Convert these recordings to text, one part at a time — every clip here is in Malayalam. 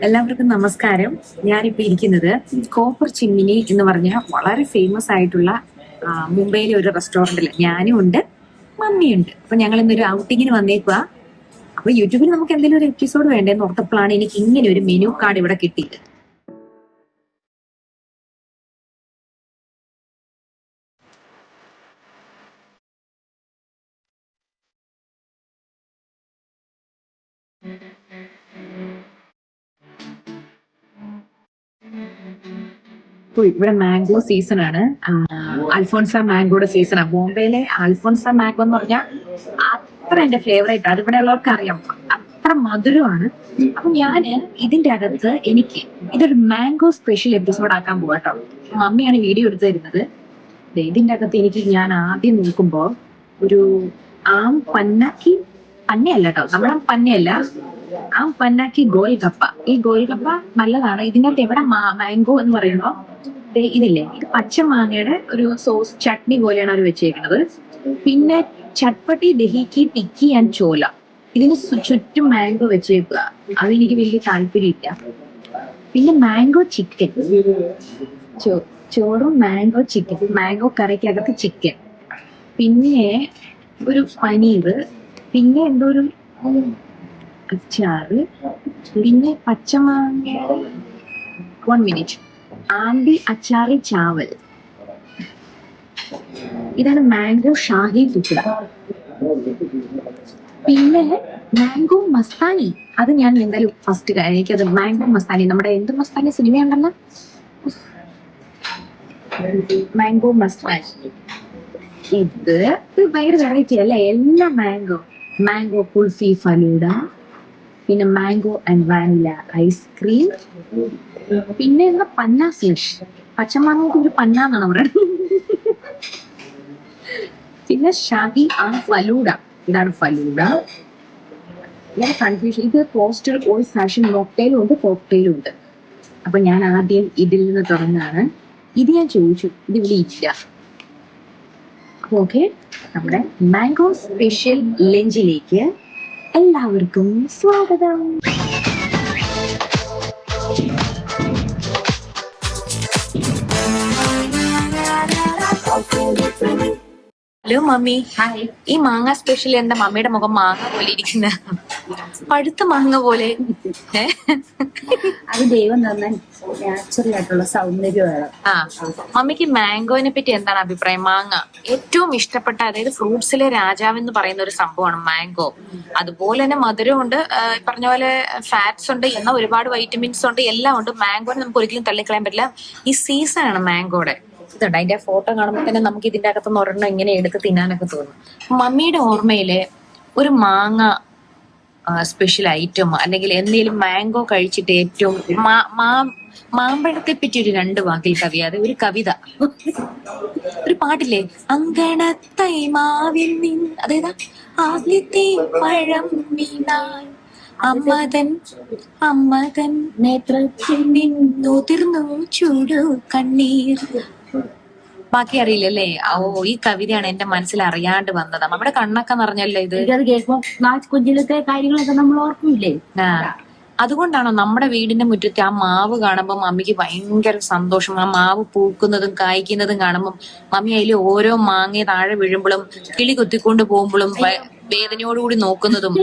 എല്ലാവർക്കും നമസ്കാരം. ഞാനിപ്പോ ഇരിക്കുന്നത് കോപ്പർ ചിമ്മിനി എന്ന് പറഞ്ഞ വളരെ ഫേമസ് ആയിട്ടുള്ള മുംബൈയിലെ ഒരു റെസ്റ്റോറന്റിൽ ഞാനും ഉണ്ട്, മമ്മിയുണ്ട്. അപ്പൊ ഞങ്ങൾ ഇന്നൊരു ഔട്ടിങ്ങിന് വന്നേക്കുക. അപ്പൊ യൂട്യൂബിൽ നമുക്ക് എന്തെങ്കിലും ഒരു എപ്പിസോഡ് വേണ്ടേന്ന് ഓർത്തപ്പോഴാണ് എനിക്ക് ഇങ്ങനെ ഒരു മെനു കാർഡ് ഇവിടെ കിട്ടിയത്. ഇവിടെ മാംഗോ സീസൺ ആണ്. അൽഫോൺസ മാംഗോയുടെ സീസണാണ്. ബോംബെയിലെ അൽഫോൺസ മാംഗോ എന്ന് പറഞ്ഞാൽ അത്ര എന്റെ ഫേവറേറ്റ്. അത് ഇവിടെ ഉള്ളവർക്ക് അറിയാം, അത്ര മധുരമാണ്. അപ്പൊ ഞാന് ഇതിന്റെ അകത്ത് എനിക്ക് ഇതൊരു മാംഗോ സ്പെഷ്യൽ എപ്പിസോഡ് ആക്കാൻ പോവാട്ടോ. മമ്മിയാണ് വീഡിയോ എടുത്തു തരുന്നത്. ഇതിന്റെ അകത്ത് ഞാൻ ആദ്യം നോക്കുമ്പോ ഒരു ആം പന്നാക്കി പന്നയല്ല കേട്ടോ, നമ്മുടെ പന്നയല്ല, ആ പന്നാക്കി ഗോൽ കപ്പ. ഈ ഗോൽ കപ്പ നല്ലതാണ്. ഇതിനകത്ത് എവിടെ മാംഗോ എന്ന് പറയുമ്പോ ഇതില്ലേ, ഇത് പച്ചമാങ്ങയുടെ ഒരു സോസ് ചട്നി പോലെയാണ് അവർ വെച്ചേക്കുന്നത്. പിന്നെ ചട്പട്ടി ദഹിക്ക് ടിക്കി ആൻഡ് ചോല, ഇതിന് ചുറ്റും മാംഗോ വെച്ചേക്കുക. അതെനിക്ക് വലിയ താല്പര്യമില്ല. പിന്നെ മാംഗോ ചിക്കൻ, ചോറും മാംഗോ ചിക്കൻ, മാംഗോ കറിക്കകത്ത് ചിക്കൻ, പിന്നെ ഒരു പനീർ, പിന്നെ എന്തോ ഒരു അച്ചാറ്, പിന്നെ പച്ചമാങ്ങയുടെ 1 മിനിറ്റ് ആൻഡി അച്ചാറി ചാവൽ. ഇതാണ് മാംഗോ ഷാഹി തുക്കട. പിന്നെ മാംഗോ മസ്താനി, അത് ഞാൻ എന്തായാലും ഫസ്റ്റ് എനിക്കത് മാംഗോ മസ്താനി, നമ്മുടെ എന്ത് മസ്താനി സിനിമയുണ്ടല്ലോ, മാംഗോ മസ്താനി. ഇത് ഭയങ്കര വെറൈറ്റി അല്ലേ, എല്ലാം മാംഗോ കുൽഫി ഫലൂഡ, പിന്നെ മാംഗോ ആൻഡ് വാനില ഐസ്ക്രീം, പിന്നെ എന്താ പന്ന സ്ലഷ്, പച്ചമാങ്ങക്ക് ഒരു പന്ന എന്നാണ് പറയുന്നത്. പിന്നെ ഷാഹി ആ ഫലൂഡ, ഇതാണ് ഫലൂഡ. ഇങ്ങനെ കൺഫ്യൂഷൻ. ഇത് പോസ്റ്റർ ഓൾഡ് ഫാഷൻ മോക്ടെയിലും ഉണ്ട്, കോക്ടെയിലും ഉണ്ട്. അപ്പൊ ഞാൻ ആദ്യം ഇതിൽ നിന്ന് തുടങ്ങാണ്. ഇത് ഞാൻ ചോദിച്ചു, ഇത് ഇവിടെ ഇല്ല. ഓക്കെ, നമ്മുടെ മാംഗോ സ്പെഷ്യൽ ലഞ്ചിലേക്ക് എല്ലാവർക്കും സ്വാഗതം. Hello mummy. ഹായ്. ഈ മാങ്ങ സ്പെഷ്യൽ എന്താ മമ്മിയുടെ മുഖം മാങ്ങ പോലെ ഇരിക്കുന്ന, പഴുത്ത മാങ്ങ പോലെ? അത് ദൈവം തന്ന നാച്ചുറൽ ആയിട്ടുള്ള സൗന്ദര്യമാണ്. മമ്മിക്ക് മാംഗോനെ പറ്റി എന്താണ് അഭിപ്രായം? മാങ്ങ ഏറ്റവും ഇഷ്ടപ്പെട്ട, അതായത് ഫ്രൂട്ട്സിലെ രാജാവ് എന്ന് പറയുന്ന ഒരു സംഭവമാണ് മാംഗോ. അതുപോലെ തന്നെ മധുരമുണ്ട്, പറഞ്ഞ പോലെ ഫാറ്റ്സ് ഉണ്ട്, എന്നാൽ ഒരുപാട് വൈറ്റമിൻസ് ഉണ്ട്, എല്ലാം ഉണ്ട്. മാംഗോനെ നമുക്ക് ഒരിക്കലും തള്ളിക്കളയാൻ പറ്റില്ല. ഈ സീസൺ ആണ് മാംഗോയുടെ. ഇതുണ്ട്, അതിന്റെ ഫോട്ടോ കാണുമ്പോൾ തന്നെ നമുക്ക് ഇതിന്റെ അകത്തുനിന്ന് ഒരെണ്ണം ഇങ്ങനെ എടുത്ത് തിന്നാനൊക്കെ തോന്നും. മമ്മിയുടെ ഓർമ്മയില് ഒരു മാങ്ങ സ്പെഷ്യൽ ഐറ്റം അല്ലെങ്കിൽ എന്തെങ്കിലും മാംഗോ കഴിച്ചിട്ട് ഏറ്റവും മാമ്പഴത്തെ പറ്റി ഒരു 2 വാക്കിൽ കവിയാതെ ഒരു കവിത, ഒരു പാട്ടില്ലേ, അങ്കണത്തൈ മാവിൽ നിന്ന്, അതേതാ, ആദ്യത്തെ പഴം വീണാൻ അമ്മതൻ നേത്രത്തിൽ നിന്നുതിർന്നു ചൂടു കണ്ണീർ. ബാക്കി അറിയില്ലല്ലേ? ഈ കവിതയാണ് എന്റെ മനസ്സിൽ അറിയാണ്ട് വന്നത്. നമ്മുടെ കണ്ണൊക്കെ നിറഞ്ഞല്ലോ ഇത്. കുഞ്ഞിലത്തെ കാര്യങ്ങളൊക്കെ നമ്മൾ ഓർക്കൂലേ? അതുകൊണ്ടാണോ നമ്മുടെ വീടിന്റെ മുറ്റത്ത് ആ മാവ് കാണുമ്പോൾ മമ്മിക്ക് ഭയങ്കര സന്തോഷം? ആ മാവ് പൂക്കുന്നതും കായ്ക്കുന്നതും കാണുമ്പോൾ മമ്മി അതിൽ ഓരോ മാങ്ങ താഴെ വീഴുമ്പോഴും കിളി കൊത്തിക്കൊണ്ട് പോകുമ്പോഴും വേദനയോടുകൂടി നോക്കുന്നതും,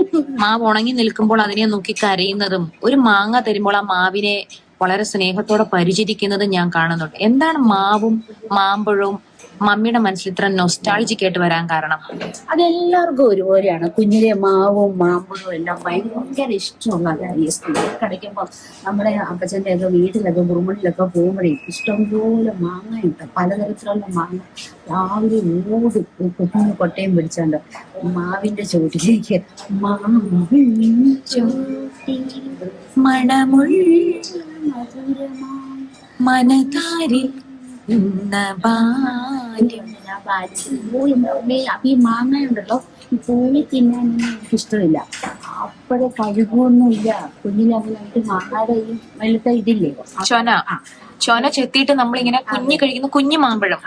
മാവ് ഉണങ്ങി നിൽക്കുമ്പോൾ അതിനെ നോക്കി കരയുന്നതും, ഒരു മാങ്ങ തരുമ്പോൾ ആ മാവിനെ വളരെ സ്നേഹത്തോടെ പരിചരിക്കുന്നതും ഞാൻ കാണുന്നുണ്ട്. എന്താണ് മാവും മാമ്പഴവും മമ്മിയുടെ മനസ്സിൽ ഇത്ര നൊസ്റ്റാൾജിക് ആയിട്ട് വരാൻ കാരണം? അതെല്ലാവർക്കും ഒരുപോലെയാണ്. കുഞ്ഞിലെ മാവും മാമ്പഴവും എല്ലാം ഭയങ്കര ഇഷ്ടമുള്ള കാര്യം. സ്കൂളിൽ കളിക്കുമ്പോൾ നമ്മുടെ അപ്പച്ചൻ്റെ ഒക്കെ വീട്ടിലൊക്കെ കുറുമണിലൊക്കെ പോകുമ്പോഴേ ഇഷ്ടംപോലെ മാങ്ങയുണ്ട്, പലതരത്തിലുള്ള മാങ്ങ. രാവിലെ ഓടി കുഞ്ഞു കൊട്ടയും പിടിച്ചുണ്ട് മാവിന്റെ ചോട്ടിലേക്ക്, മനതാരിൽ ഈ മാങ്ങയുണ്ടല്ലോ, പോയി തിന്നാൻ എനിക്ക് ഇഷ്ടമില്ല. അപ്പോഴേ കഴുകൊന്നുമില്ല. കുഞ്ഞിലെ അങ്ങനെ മാങ്ങയുടെ ഈ വെളുത്ത ഇതില്ലേ, ചൊന ചെത്തിയിട്ട് നമ്മളിങ്ങനെ കുഞ്ഞു കഴിക്കുന്ന കുഞ്ഞു മാമ്പഴം.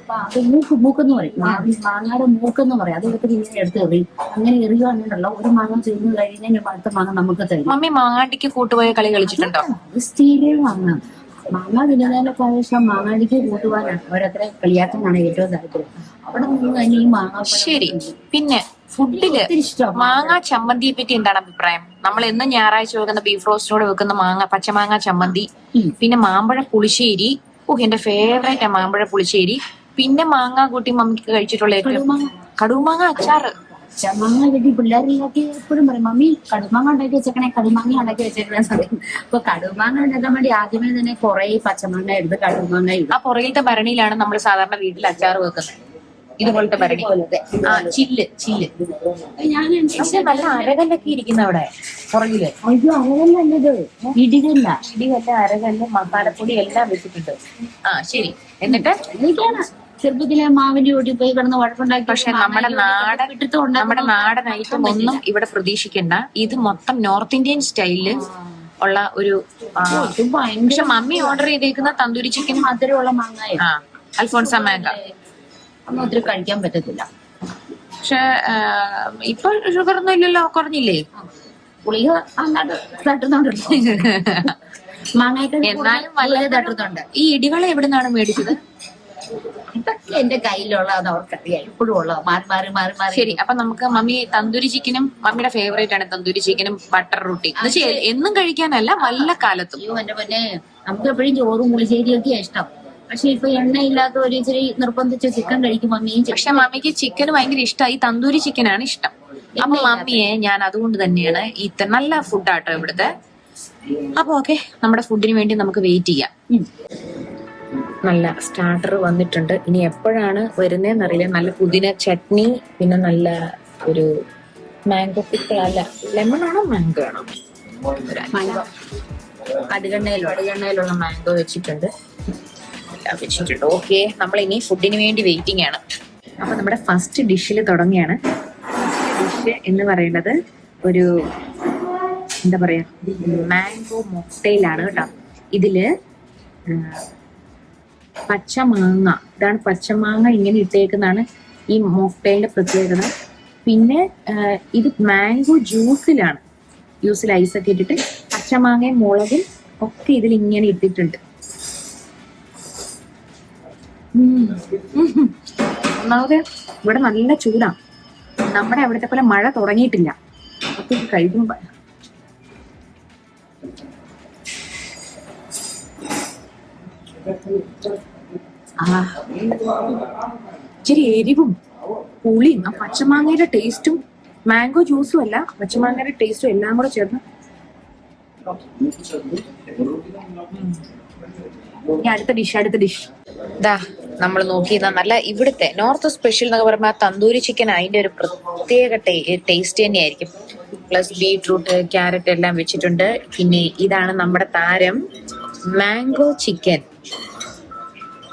അപ്പൊ അത് മൂക്കെന്ന് പറയും. മാങ്ങയുടെ മൂക്കെന്ന് പറയും. അത് എടുത്ത് ഇങ്ങനെ എടുത്ത് എറിയും. അങ്ങനെ എറിയുകയാണെന്നുള്ള ഒരു മാങ്ങ ചെയ്ത് കഴിഞ്ഞാൽ അടുത്ത മാങ്ങ നമുക്ക് തരും. മമ്മി മാങ്ങാണ്ടിക്ക് കൂട്ടുപോയ കളി കളിച്ചിട്ടുണ്ടോ? അത് സ്റ്റീലേ മാങ്ങ. മാങ്ങ തിന്നുന്നതിനൊക്കെ ആവശ്യം മാങ്ങാടിക്ക് കൂട്ടുവാനാണ്. അവരത്ര കളിയാക്കാനാണ് ഏറ്റവും താല്പര്യം. അവിടെ നിന്ന് തന്നെ ഈ മാങ്ങ. ശരി, പിന്നെ ഫുഡില് മാങ്ങ ചമ്മന്തിയെ പറ്റി എന്താണ് അഭിപ്രായം? നമ്മൾ എന്നും ഞായറാഴ്ച വെക്കുന്ന ബീഫ് റോസ്റ്റോട് വെക്കുന്ന പച്ചമാങ്ങ ചമ്മന്തി, പിന്നെ മാമ്പഴ പുളിശ്ശേരി. എന്റെ ഫേവറേറ്റ് ആ മാമ്പഴ പുളിശ്ശേരി. പിന്നെ മാങ്ങ കൂട്ടി മമ്മിക്ക് കഴിച്ചിട്ടുള്ള ഏറ്റവും കടുമാങ്ങ അച്ചാറ്. പച്ചമാങ്ങ കിട്ടി പിള്ളേരിലൊക്കെ എപ്പോഴും പറയും, മമ്മി കടുമാങ്ങ ഉണ്ടാക്കി വെച്ചേക്കണേ, കടുമാങ്ങ ഉണ്ടാക്കി വെച്ചേക്കണേ പറയും. അപ്പൊ കടുമാങ്ങ ഉണ്ടാക്കാൻ വേണ്ടി ആദ്യമേ തന്നെ കുറെ പച്ചമാങ്ങ എടുത്ത് കടുമാങ്ങ ഇടും. ആ പുറകിലത്തെ ഭരണിയിലാണ് നമ്മൾ സാധാരണ വീട്ടിൽ അച്ചാറ് വെക്കുന്നത്. ഇതുപോലത്തെ ഭരണി. ചില്ല് ഞാൻ പക്ഷെ നല്ല അരകല്ലൊക്കെ ഇരിക്കുന്ന അവിടെ പുറകില്. അയ്യോ അരകല്ലത് ഇടികല്ല. ഇടികല്ല്, അരകല്ല്, മസാലപ്പൊടി എല്ലാം വെച്ചിട്ടുണ്ട്. ശരി. എന്നിട്ട് എനിക്കാണ് ചെറുപ്പത്തിലെ മാവിന്റെ കൂട്ടി പോയി കിടന്ന് വഴക്കുണ്ടാക്കി. പക്ഷെ നമ്മുടെ നാടൻ ഐറ്റം ഒന്നും ഇവിടെ പ്രതീക്ഷിക്കണ്ട. ഇത് മൊത്തം നോർത്ത് ഇന്ത്യൻ സ്റ്റൈലില് ഉള്ള ഒരു. പക്ഷെ മമ്മി ഓർഡർ ചെയ്തേക്കുന്ന തന്തൂരി ചിക്കൻ മധുരമുള്ള മാങ്ങായ അൽഫോൺസ മാങ്ക ഒന്നും ഒത്തിരി കഴിക്കാൻ പറ്റത്തില്ല. പക്ഷെ ഇപ്പൊ ഷുഗർ ഒന്നും ഇല്ലല്ലോ, കുറഞ്ഞില്ലേ? പുളിക അല്ലാണ്ട് തട്ടുന്നുണ്ടല്ലോ. മാങ്ങയൊക്കെ എന്നാലും വല്ല തട്ടുന്നുണ്ട്. ഈ ഇടിവള എവിടെ നിന്നാണ് മേടിച്ചത്? ഇതൊക്കെ എന്റെ കയ്യിലുള്ള അത് അവർക്കറിയാം, ഇപ്പോഴും ഉള്ളത് മാറി മാറി മാറി മാറി. ശരി, അപ്പൊ നമുക്ക് മമ്മി തന്തൂരി ചിക്കനും, മമ്മിയുടെ ഫേവറേറ്റ് ആണ് തന്തൂരി ചിക്കനും ബട്ടർ റൊട്ടി. എന്നും കഴിക്കാനല്ല, വല്ല കാലത്തും. അയ്യോ എന്റെ പൊന്നെ, നമുക്ക് എപ്പോഴും ചോറും പുളിശ്ശേരിയൊക്കെയാ ഇഷ്ടം. പക്ഷെ ഇപ്പൊ എണ്ണയില്ലാത്ത ഒരു ഇച്ചിരി നിർബന്ധിച്ച ചിക്കൻ കഴിക്കും മമ്മിയും. പക്ഷെ മമ്മിക്ക് ചിക്കൻ ഭയങ്കര ഇഷ്ടമായി, തന്തൂരി ചിക്കനാണ് ഇഷ്ടം. അപ്പൊ മമ്മിയെ ഞാൻ അതുകൊണ്ട് തന്നെയാണ് നല്ല ഫുഡാട്ടോ ഇവിടുത്തെ. അപ്പൊ ഓക്കെ, നമ്മുടെ ഫുഡിന് വേണ്ടി നമുക്ക് വെയിറ്റ് ചെയ്യാം. നല്ല സ്റ്റാർട്ടർ വന്നിട്ടുണ്ട്. ഇനി എപ്പോഴാണ് വരുന്നതെന്നറിയില്ല. നല്ല പുതിന ചട്നി, പിന്നെ നല്ല ഒരു മാംഗോ പിക്കിൾ. അല്ല, ലെമൺ ആണോ മാംഗോ ആണോ? മാംഗോ കടുകെണ്ണയിലുള്ള മാംഗോ വെച്ചിട്ടുണ്ട്. ഓക്കെ, നമ്മൾ ഇനി ഫുഡിന് വേണ്ടി വെയിറ്റിംഗ് ആണ്. അപ്പൊ നമ്മുടെ ഫസ്റ്റ് ഡിഷിൽ തുടങ്ങിയാണ്. ഡിഷ് എന്ന് പറയുന്നത് ഒരു എന്താ പറയാ, മാംഗോ മോക്ടെയിലാണ് കേട്ടോ. ഇതില് പച്ചമാങ്ങ, ഇതാണ് പച്ചമാങ്ങ ഇങ്ങനെ ഇട്ടേക്കുന്നതാണ് ഈ മോക്ടെയിലിന്റെ പ്രത്യേകത. പിന്നെ ഇത് മാംഗോ ജ്യൂസിൽ ഐസൊക്കെ ഇട്ടിട്ട് പച്ചമാങ്ങയും മുളകും ഒക്കെ ഇതിൽ ഇങ്ങനെ ഇട്ടിട്ടുണ്ട്. ഒന്നാമത് ഇവിടെ നല്ല ചൂടാ. നമ്മുടെ അവിടുത്തെ പോലെ മഴ തുടങ്ങിയിട്ടില്ല. അപ്പൊ കഴിക്കുമ്പോ ഇച്ചിരി എരിവും പുളിയും ആ പച്ചമാങ്ങയുടെ ടേസ്റ്റും മാംഗോ ജ്യൂസും അല്ല, പച്ചമാങ്ങയുടെ ടേസ്റ്റും എല്ലാം കൂടെ ചേർന്ന്. അടുത്ത ഡിഷ് ഇതാ നമ്മൾ നോക്കിയതാ. നല്ല ഇവിടുത്തെ നോർത്ത് സ്പെഷ്യൽ എന്നൊക്കെ പറയുമ്പോൾ തന്തൂരി ചിക്കൻ അതിന്റെ ഒരു പ്രത്യേക ടേസ്റ്റ് തന്നെയായിരിക്കും. പ്ലസ് ബീട്രൂട്ട്, ക്യാരറ്റ് എല്ലാം വെച്ചിട്ടുണ്ട്. പിന്നെ ഇതാണ് നമ്മുടെ താരം മാംഗോ ചിക്കൻ.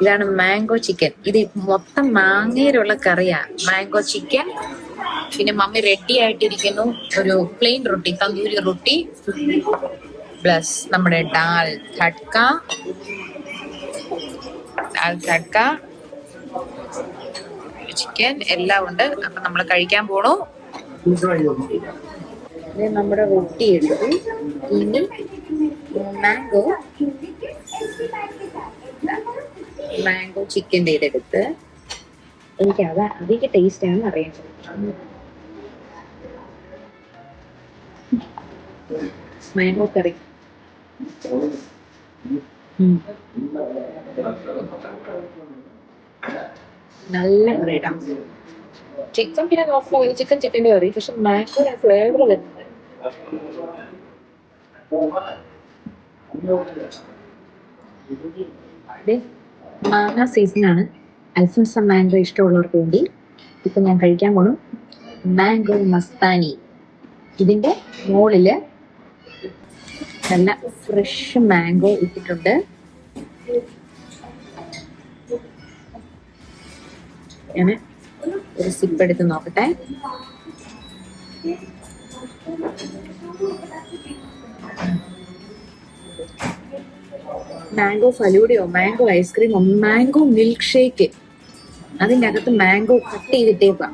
ഇതാണ് മാംഗോ ചിക്കൻ. ഇത് മൊത്തം മാങ്ങയിലുള്ള കറിയാ, മാംഗോ ചിക്കൻ. പിന്നെ മമ്മി റെഡി ആയിട്ടിരിക്കുന്നു ഒരു പ്ലെയിൻ റൊട്ടി, തന്തൂരി റൊട്ടി, പ്ലസ് നമ്മുടെ ഡാൽ തഡ്ക, ചിക്കൻ എല്ലാം ഉണ്ട്. അപ്പൊ നമ്മൾ കഴിക്കാൻ പോണു. നമ്മുടെ റൊട്ടി എടുത്തു. ഇനി മാംഗോ ചിക്കൻ്റെ ഇതെടുത്ത്, എനിക്ക് അധികം ടേസ്റ്റ് ആണെന്ന് അറിയാം. മാംഗോ കറി നല്ല കറിയിടാ. ചിക്കൻ പിന്നെ നോക്കുമ്പോൾ ചിക്കൻ്റെ കറി, പക്ഷെ മാംഗോ ഫ്ലേവർ വരുന്നത്. മാങ്ങ സീസണാണ്. അൽഫോൺസ മാംഗോ ഇഷ്ടമുള്ളവർക്ക് വേണ്ടി ഇപ്പൊ ഞാൻ കഴിക്കാൻ പോണു മാംഗോ മസ്താനി. ഇതിന്റെ മുകളില് നല്ല ഫ്രഷ് മാംഗോ ഇട്ടിട്ടുണ്ട്. ഞാൻ ഒരു സിപ്പ് എടുത്ത് നോക്കട്ടെ. മാംഗോ ഫലൂഡയോ മാംഗോ ഐസ്ക്രീമോ മാംഗോ മിൽക്ക് ഷേക്ക് അതിന്റെ അകത്ത് മാംഗോ കട്ട് ചെയ്തിട്ടേക്കാം.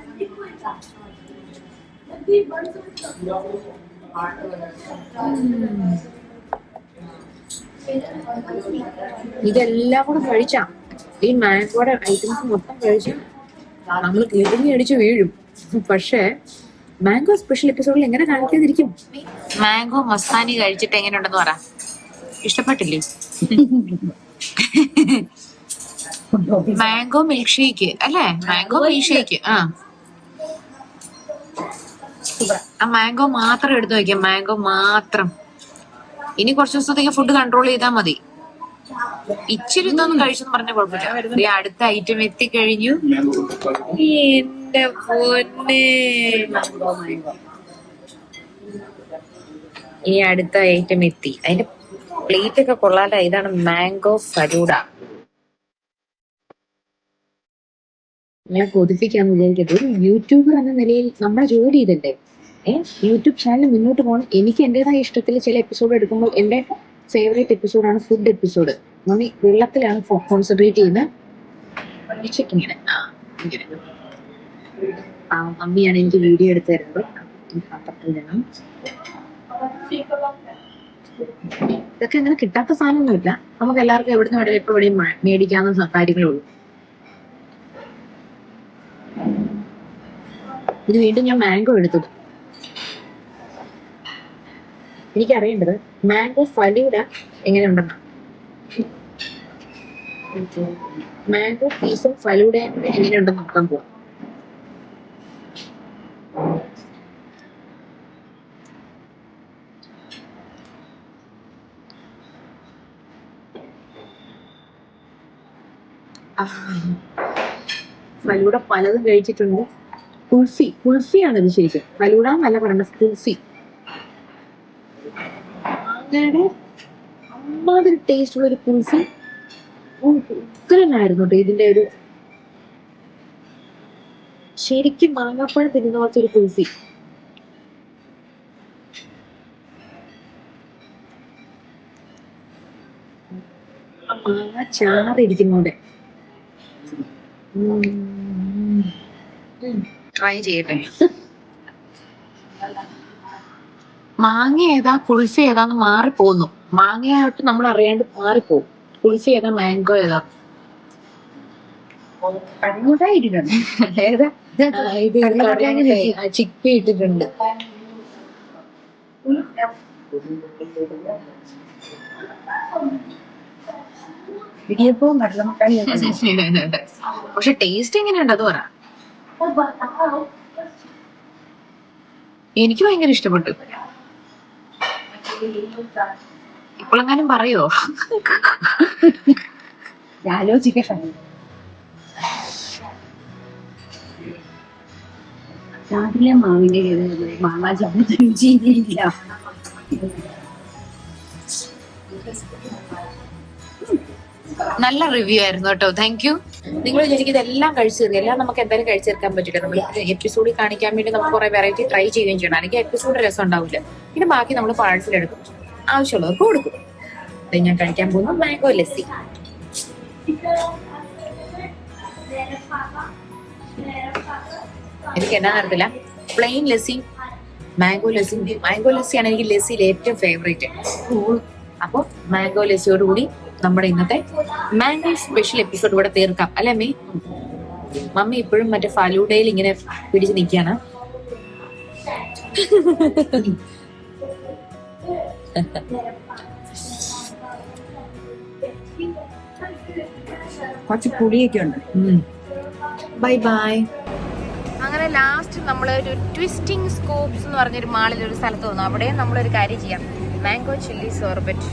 ഇതെല്ലാം കൂടെ കഴിച്ചാ ഈ മാംഗോയുടെ ഐറ്റംസ് മൊത്തം കഴിച്ചാൽ നമ്മൾ കിഴിഞ്ഞടിച്ച് വീഴും. പക്ഷേ മാംഗോ സ്പെഷ്യൽ എപ്പിസോഡിൽ എങ്ങനെ കാണിക്കാതിരിക്കും? മാംഗോ മസ്താനി കഴിച്ചിട്ട് എങ്ങനെയുണ്ടെന്ന് പറ. ഇഷ്ടപ്പെട്ടില്ലേ? മാംഗോ മിൽക്ക് ഷേക്ക് അല്ലേ? Mango milk shake. ആ മാംഗോ മാത്രം എടുത്തു വയ്ക്കാം. മാംഗോ മാത്രം. ഇനി കുറച്ച് ദിവസത്തേക്ക് ഫുഡ് കൺട്രോൾ ചെയ്താൽ മതി. ഇച്ചിരി ഇതൊന്നും കഴിച്ചെന്ന് പറഞ്ഞ കുഴപ്പമില്ല. അടുത്ത ഐറ്റം എത്തിക്കഴിഞ്ഞു. എന്റെ പൊന്നെ, ഈ അടുത്ത ഐറ്റം എത്തി. അതിന്റെ പ്ലേറ്റ് ഒക്കെ കൊള്ളാല. ഇതാണ് മാംഗോ ഫലൂഡ. ഞാൻ കൊതിപ്പിക്കാന്ന് വിചാരിക്കട്ടെ. ഒരു യൂട്യൂബർ എന്ന നിലയിൽ നമ്മുടെ ജോലി ഇതല്ലേ? യൂട്യൂബ് ചാനൽ മുന്നോട്ട് പോകണം. എനിക്ക് എന്റേതായ ഇഷ്ടത്തിൽ ചില എപ്പിസോഡ് എടുക്കുമ്പോൾ എന്റെ ഫേവറേറ്റ് എപ്പിസോഡാണ് ഫുഡ് എപ്പിസോഡ്. മമ്മി വെള്ളത്തിലാണ് കോൺസെൻട്രേറ്റ് ചെയ്യുന്നത്. ഇങ്ങനെ മമ്മിയാണ് എനിക്ക് വീഡിയോ എടുത്ത് തരുന്നത്. ഇതൊക്കെ അങ്ങനെ കിട്ടാത്ത സാധനമൊന്നുമില്ല. നമുക്ക് എല്ലാവർക്കും എവിടുന്ന് വേണേലും എപ്പോ എവിടെയും മേടിക്കാവുന്ന കാര്യങ്ങളേ ഉള്ളൂ. ഇത് വീണ്ടും ഞാൻ മാംഗോ എടുത്തത്. എനിക്കറിയേണ്ടത് മാംഗോ ഫലൂഡ എങ്ങനെയുണ്ടെന്ന്. മാംഗോ പീസും ഫലൂഡ എങ്ങനെയുണ്ടെന്ന് നോക്കാൻ പോവാം. ഫലൂഡ പലതും കഴിച്ചിട്ടുണ്ട്. കുൽഫിയാണ് ഇത് ശരിക്കും. ഫലൂഡ എന്നല്ല പറയണ്ട, കുൽഫി. അങ്ങനെ അമ്മാതിരി ടേസ്റ്റ് ഉള്ള ഒരു കുൽഫി. ഉഗ്രനായിരുന്നു കേട്ടോ ഇതിന്റെ ഒരു. ശരിക്കും മാങ്ങാപ്പഴം തിന്നുന്ന പോലത്തെ ഒരു കുൽഫി. മാങ്ങ ചാറിയിരിക്കുന്നോടെ ട്രൈ ചെയ്യട്ടെ. മാങ്ങ ഏതാ കുൽഫി ഏതാന്ന് മാറിപ്പോന്നു. മാങ്ങയായിട്ട് നമ്മൾ അറിയാണ്ട് മാറിപ്പോകും. കുൽഫി ഏതാ മാംഗോ ഏതാ? ഏതാ? ചിപ്പി ഇട്ടിട്ടുണ്ട്. പക്ഷെ ടേസ്റ്റ് എങ്ങനെയുണ്ട് അത് പറ. എനിക്ക് ഭയങ്കര ഇഷ്ടപ്പെട്ടു. ഇപ്പോഴെങ്ങാനും പറയോ? ആലോചിക്കട്ടെ. രാവിലെ മാവിന്റെ മാങ്ങാ ചമ്മന്തി രുചിയില്ല. നല്ല റിവ്യൂ ആയിരുന്നു കേട്ടോ. Thank you. നിങ്ങൾ വിചാരിക്കും ഇതെല്ലാം കഴിച്ചു തീർക്കുക. എല്ലാം നമുക്ക് എന്തായാലും കഴിച്ചു തീർക്കാൻ പറ്റില്ല. നമ്മൾ എപ്പിസോഡിൽ കാണിക്കാൻ വേണ്ടി നമുക്ക് കുറെ വെറൈറ്റി ട്രൈ ചെയ്യുകയും ചെയ്യണം. അല്ലെങ്കിൽ എപ്പിസോഡ് രസം ഉണ്ടാവില്ല. പിന്നെ ബാക്കി നമ്മൾ പാഴ്സലെടുക്കും, ആവശ്യമുള്ളവർക്ക് കൊടുക്കും. ഞാൻ കഴിക്കാൻ പോകുന്ന മാംഗോ ലസ്സി. എനിക്ക് എന്നാ അറിയത്തില്ല, plain lassi mango lassi. Mango ലസ്സിയാണ് എനിക്ക് ലസ്സിയിൽ ഏറ്റവും ഫേവറേറ്റ്. അപ്പോൾ മാംഗോ ലസ്സിയോടുകൂടി നമ്മുടെ ഇന്നത്തെ മാംഗോ സ്പെഷ്യൽ എപ്പിസോഡ് ഇവിടെ തീർക്കാം അല്ലേ മമ്മി? മമ്മി ഇപ്പോഴും മറ്റേ ഫലൂഡയിൽ ഇങ്ങനെ പിടിച്ച് നിൽക്കാണ്. കുറച്ച് പുളിയൊക്കെ ഉണ്ട്. Bye bye. അങ്ങനെ ലാസ്റ്റ് നമ്മളൊരു ട്വിസ്റ്റിംഗ് സ്കൂപ്സ് എന്ന് പറഞ്ഞൊരു മാളിൽ ഒരു സ്ഥലത്ത് വന്നു. അവിടെ നമ്മളൊരു കാര്യം ചെയ്യാം. മാംഗോ ചില്ലി സോർബറ്റ്,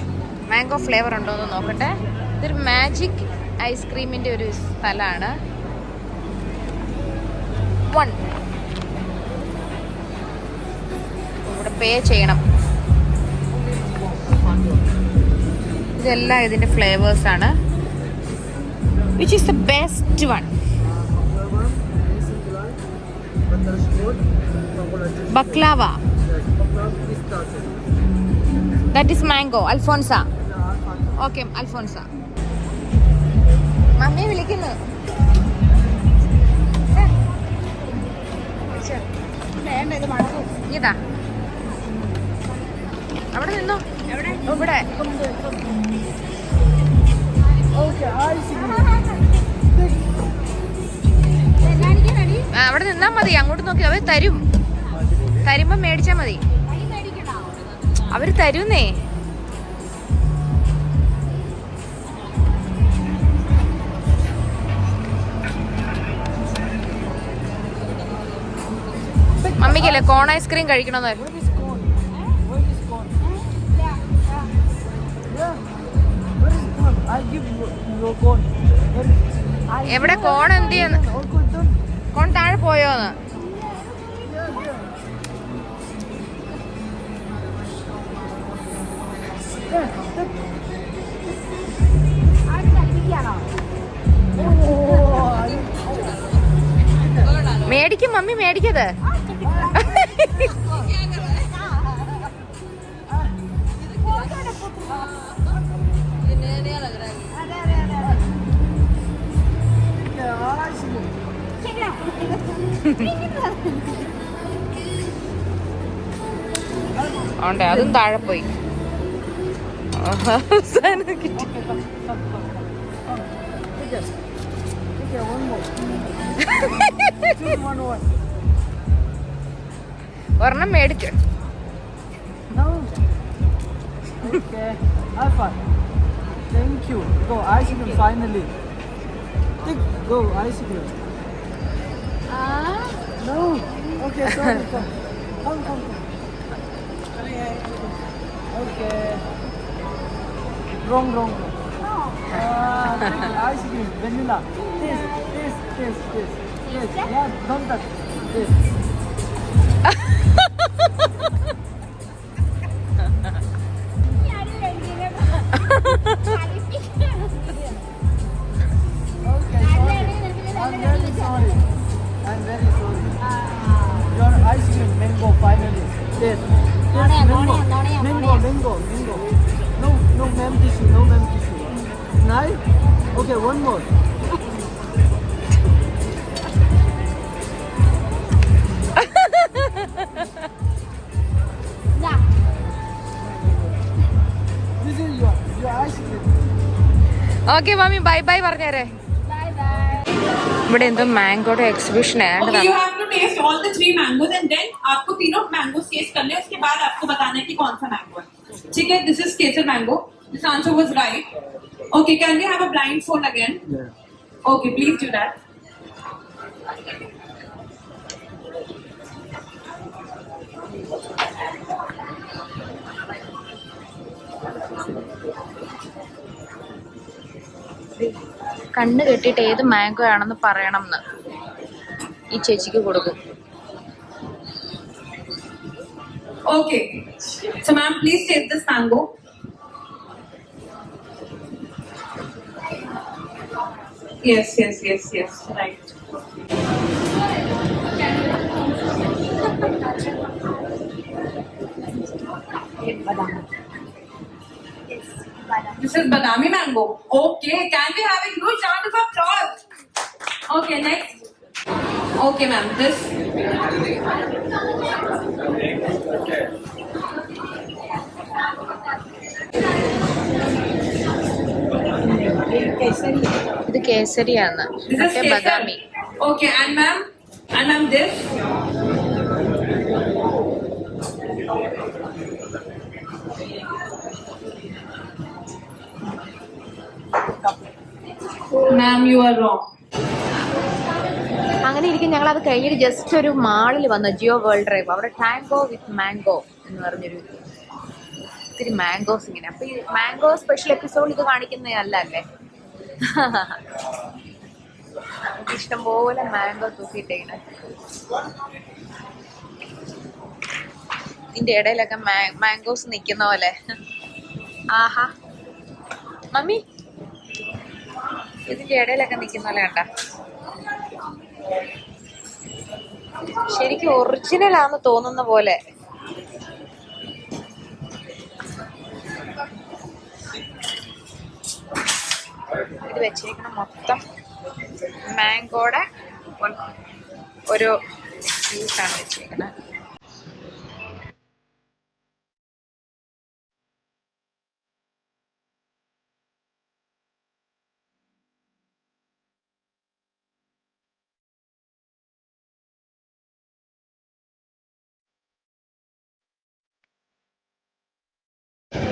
മാംഗോ ഫ്ലേവർ ഉണ്ടോ എന്ന് നോക്കട്ടെ. ഇതൊരു മാജിക് ഐസ്ക്രീമിന്റെ ഒരു സ്ഥലമാണ്. ഇവിടെ പേ ചെയ്യണം. ഇതെല്ലാം ഇതിന്റെ ഫ്ലേവേഴ്സ് ആണ്. Which is the best one? Baklava. That is mango. Alfonsa. Okay, Alfonsa. Mummy വിളിക്കുന്നു. മേടിച്ച ഇതാ അവിടെ നിന്നോ ഇവിടെ അവിടെ നിന്നാ മതി. അങ്ങോട്ട് നോക്കി അവര് തരുമ്പോ മേടിച്ചാ മതി. അവര് തരുന്നേ. മമ്മിക്കല്ലേ കോൺ ഐസ്ക്രീം കഴിക്കണമെന്ന്. എവിടെ കോൺ? എന്ത് ചെയ്യുന്നു? കോൺ താഴെ പോയോന്ന്? മേടിക്കും മമ്മി, മേടിക്കത്. ഉണ്ട്, അതും താഴെ പോയി. ഒരെണ്ണം മേടിച്ചു. Thank you. Go ice cream finally. Go ice cream. No. Okay, sorry. Come. Okay. Wrong. Ice cream, vanilla. Taste. Yeah, don't touch. Taste. I'm very sorry. Your ice cream mango finally. Taste. Mango. No ma'am tissue. Nice. Okay, one more. This is your ice cream. Okay mummy, bye പറഞ്ഞേരെ. ഇവിടെ എന്തോ മാംഗോയുടെ എക്സിബിഷൻ ആണ്. Okay, you have to taste all the 3 mangoes and then आपको तीनों mangoes taste करने हैं. उसके बाद आपको बताना है कि कौन सा mango है. ठीक है, this is Kesar mango. This answer was right. Okay, can we have a blindfold again? Yeah. Okay, please do that. കണ്ണ് കെട്ടിയിട്ട് ഏത് മാംഗോ ആണെന്ന് പറയണം എന്ന് ഈ ചേച്ചിക്ക് കൊടുക്കും. Okay, so ma'am, please taste this mango. Yes, right. This is badami mango. Okay, can we have a huge round of applause? Okay, next. Okay, ma'am, this. ഇത് കേസരിയാണ്, This is മറ്റേ kesar. Badami. Okay, and ma'am, this. Ma'am, you are wrong. അങ്ങനെ ഇരിക്കും. ഞങ്ങൾ അത് കഴിഞ്ഞിട്ട് ജസ്റ്റ് ഒരു മാളിൽ വന്നു, ജിയോ വേൾഡ് ഡ്രൈവ്. അവിടെ ടാങ്കോ വിത്ത് മാംഗോ എന്ന് പറഞ്ഞൊരു ഇത്തിരി മാംഗോസ് ഇങ്ങനെ. അപ്പൊ ഈ മാംഗോ സ്പെഷ്യൽ എപ്പിസോഡ് ഇത് കാണിക്കുന്നതല്ല അല്ലേ. ഇഷ്ടംപോലെ മാംഗോ തൂക്കിയിട്ടേക്കണേ. ഇതിന്റെ ഇടയിലൊക്കെ മാംഗോസ് നിക്കുന്ന പോലെ. ആഹാ മമ്മി, ഇതിന്റെ ഇടയിലൊക്കെ നിക്കുന്ന പോലെ കണ്ട. ശരിക്കും ഒറിജിനൽ ആണെന്ന് തോന്നുന്ന പോലെ. ഇത് വെച്ചിരിക്കുന്ന മൊത്തം മാംഗോയുടെ ഒരു ക്യൂട്ടാണ് വെച്ചേക്കുന്നത്.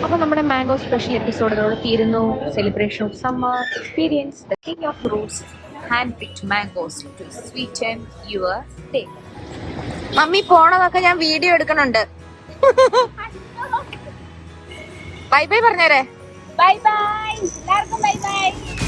അപ്പോൾ നമ്മുടെ മാംഗോ സ്പെഷ്യൽ എപ്പിസോഡിനോട് തീരുന്നു. Celebration of summer experience the king of fruits hand picked mangoes to sweeten your day. Mummy പോണതൊക്കെ ഞാൻ വീഡിയോ എടുക്കണുണ്ട്. ബൈ ബൈ പറഞ്ഞേരെ. ബൈ ബൈ എല്ലാവർക്കും ബൈ ബൈ.